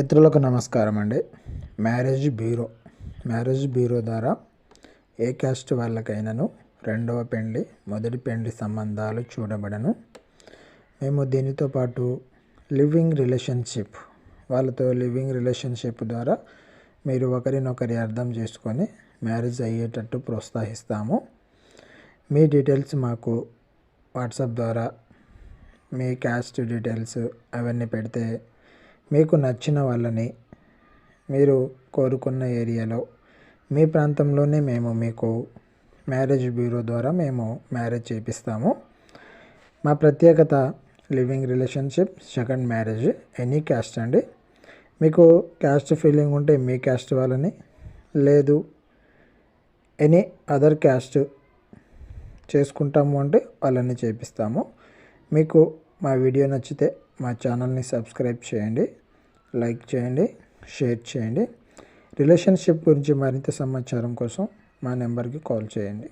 మిత్రులకు నమస్కారం అండి. మ్యారేజ్ బ్యూరో ద్వారా ఏ క్యాస్ట్ వాళ్ళకైనాను రెండవ పెండ్లి మొదటి పెండ్లి సంబంధాలు చూడబడను. మేము దీనితో పాటు వాళ్ళతో లివింగ్ రిలేషన్షిప్ ద్వారా మీరు ఒకరినొకరి అర్థం చేసుకొని మ్యారేజ్ అయ్యేటట్టు ప్రోత్సహిస్తాము. మీ డీటెయిల్స్ మాకు వాట్సాప్ ద్వారా మీ క్యాస్ట్ డీటెయిల్స్ అవన్నీ పెడితే మీకు నచ్చిన వాళ్ళని మీరు కోరుకున్న ఏరియాలో మీ ప్రాంతంలోనే మేము మీకు మ్యారేజ్ బ్యూరో ద్వారా మేము మ్యారేజ్ చేపిస్తాము. మా ప్రత్యేకత living relationship, second marriage, any caste అండి. మీకు క్యాస్ట్ ఫీలింగ్ ఉంటే మీ క్యాస్ట్ వాళ్ళని, లేదు ఎనీ అదర్ క్యాస్ట్ చేసుకుంటాము అంటే వాళ్ళని చేపిస్తాము. మీకు మా వీడియో నచ్చితే మా ఛానల్ని సబ్స్క్రైబ్ చేయండి, లైక్ చేయండి, షేర్ చేయండి. రిలేషన్షిప్ గురించి మరింత సమాచారం కోసం మా నెంబర్కి కాల్ చేయండి.